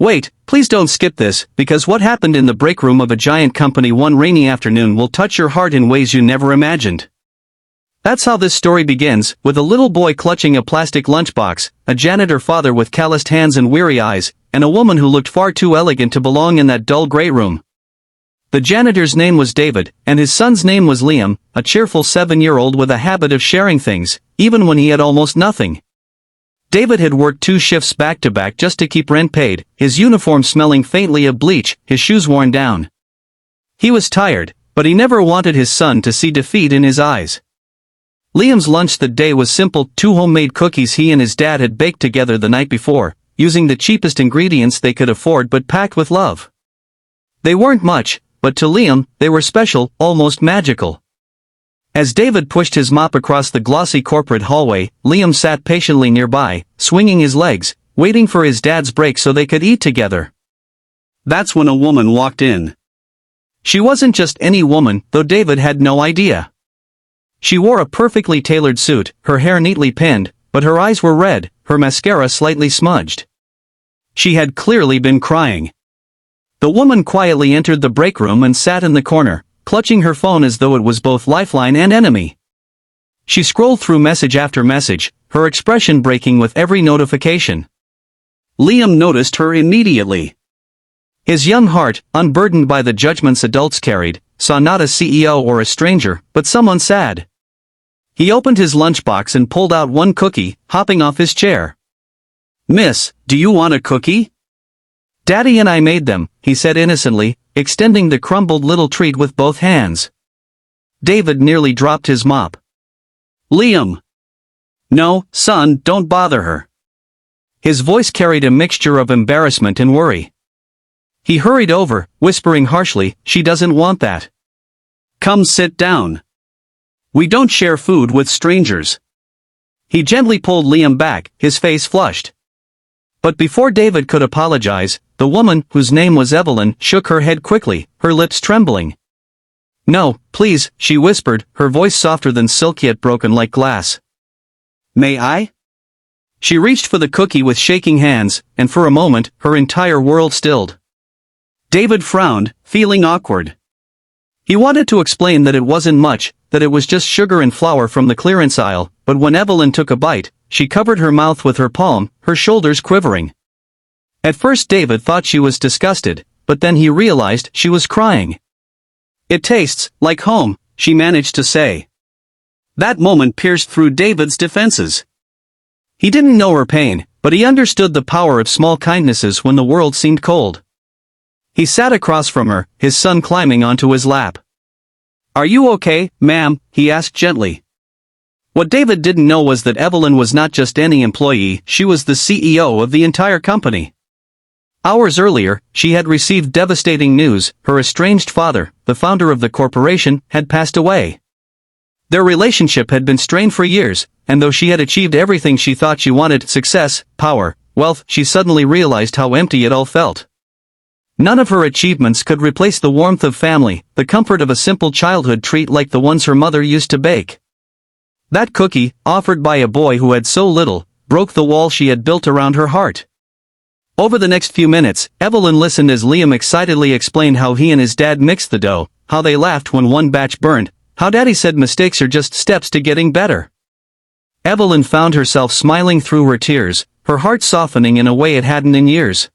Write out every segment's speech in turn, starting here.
Wait, please don't skip this, because what happened in the break room of a giant company one rainy afternoon will touch your heart in ways you never imagined. That's how this story begins, with a little boy clutching a plastic lunchbox, a janitor father with calloused hands and weary eyes, and a woman who looked far too elegant to belong in that dull gray room. The janitor's name was David, and his son's name was Liam, a cheerful 7-year-old with a habit of sharing things, even when he had almost nothing. David had worked 2 shifts back-to-back just to keep rent paid, his uniform smelling faintly of bleach, his shoes worn down. He was tired, but he never wanted his son to see defeat in his eyes. Liam's lunch that day was simple: 2 homemade cookies he and his dad had baked together the night before, using the cheapest ingredients they could afford but packed with love. They weren't much, but to Liam, they were special, almost magical. As David pushed his mop across the glossy corporate hallway, Liam sat patiently nearby, swinging his legs, waiting for his dad's break so they could eat together. That's when a woman walked in. She wasn't just any woman, though David had no idea. She wore a perfectly tailored suit, her hair neatly pinned, but her eyes were red, her mascara slightly smudged. She had clearly been crying. The woman quietly entered the break room and sat in the corner, clutching her phone as though it was both lifeline and enemy. She scrolled through message after message, her expression breaking with every notification. Liam noticed her immediately. His young heart, unburdened by the judgments adults carried, saw not a CEO or a stranger, but someone sad. He opened his lunchbox and pulled out 1 cookie, hopping off his chair. "Miss, do you want a cookie?" "Daddy and I made them," he said innocently, extending the crumbled little treat with both hands. David nearly dropped his mop. "Liam!" "No, son, don't bother her." His voice carried a mixture of embarrassment and worry. He hurried over, whispering harshly, "She doesn't want that. Come sit down. We don't share food with strangers." He gently pulled Liam back, his face flushed. But before David could apologize, the woman, whose name was Evelyn, shook her head quickly, her lips trembling. "No, please," she whispered, her voice softer than silk yet broken like glass. "May I?" She reached for the cookie with shaking hands, and for a moment, her entire world stilled. David frowned, feeling awkward. He wanted to explain that it wasn't much, that it was just sugar and flour from the clearance aisle, but when Evelyn took a bite, she covered her mouth with her palm, her shoulders quivering. At first David thought she was disgusted, but then he realized she was crying. "It tastes like home," she managed to say. That moment pierced through David's defenses. He didn't know her pain, but he understood the power of small kindnesses when the world seemed cold. He sat across from her, his son climbing onto his lap. "Are you okay, ma'am?" he asked gently. What David didn't know was that Evelyn was not just any employee, she was the CEO of the entire company. Hours earlier, she had received devastating news: her estranged father, the founder of the corporation, had passed away. Their relationship had been strained for years, and though she had achieved everything she thought she wanted, success, power, wealth, she suddenly realized how empty it all felt. None of her achievements could replace the warmth of family, the comfort of a simple childhood treat like the ones her mother used to bake. That cookie, offered by a boy who had so little, broke the wall she had built around her heart. Over the next few minutes, Evelyn listened as Liam excitedly explained how he and his dad mixed the dough, how they laughed when one batch burned, how Daddy said mistakes are just steps to getting better. Evelyn found herself smiling through her tears, her heart softening in a way it hadn't in years.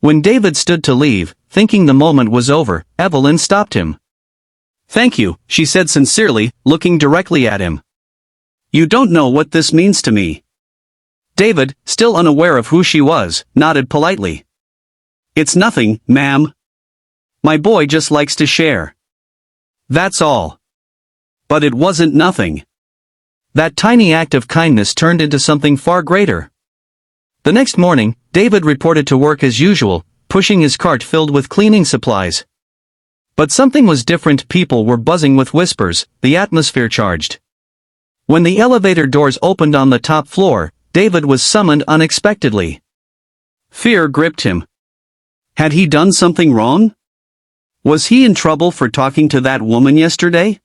When David stood to leave, thinking the moment was over, Evelyn stopped him. "Thank you," she said sincerely, looking directly at him. "You don't know what this means to me." David, still unaware of who she was, nodded politely. "It's nothing, ma'am. My boy just likes to share. That's all." But it wasn't nothing. That tiny act of kindness turned into something far greater. The next morning, David reported to work as usual, pushing his cart filled with cleaning supplies. But something was different. People were buzzing with whispers, the atmosphere charged. When the elevator doors opened on the top floor, David was summoned unexpectedly. Fear gripped him. Had he done something wrong? Was he in trouble for talking to that woman yesterday?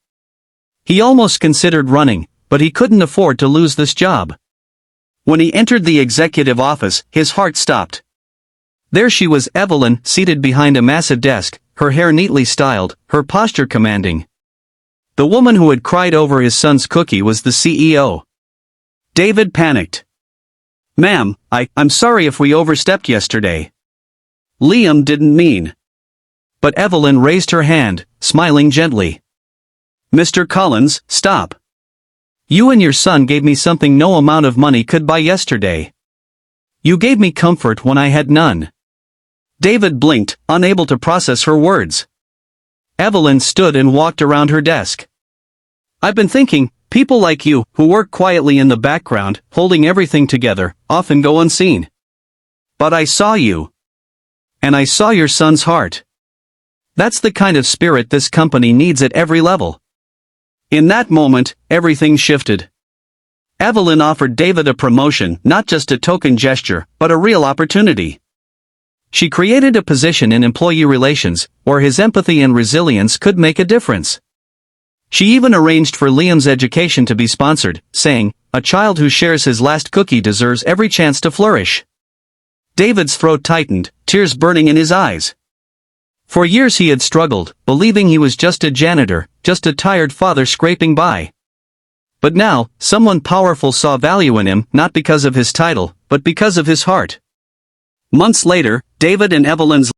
He almost considered running, but he couldn't afford to lose this job. When he entered the executive office, his heart stopped. There she was, Evelyn, seated behind a massive desk, her hair neatly styled, her posture commanding. The woman who had cried over his son's cookie was the CEO. David panicked. "Ma'am, I'm sorry if we overstepped yesterday. Liam didn't mean." But Evelyn raised her hand, smiling gently. "Mr. Collins, stop. You and your son gave me something no amount of money could buy yesterday. You gave me comfort when I had none." David blinked, unable to process her words. Evelyn stood and walked around her desk. "I've been thinking, people like you, who work quietly in the background, holding everything together, often go unseen. But I saw you. And I saw your son's heart. That's the kind of spirit this company needs at every level." In that moment, everything shifted. Evelyn offered David a promotion, not just a token gesture, but a real opportunity. She created a position in employee relations, where his empathy and resilience could make a difference. She even arranged for Liam's education to be sponsored, saying, "A child who shares his last cookie deserves every chance to flourish." David's throat tightened, tears burning in his eyes. For years he had struggled, believing he was just a janitor, just a tired father scraping by. But now, someone powerful saw value in him, not because of his title, but because of his heart. Months later, David and Evelyn's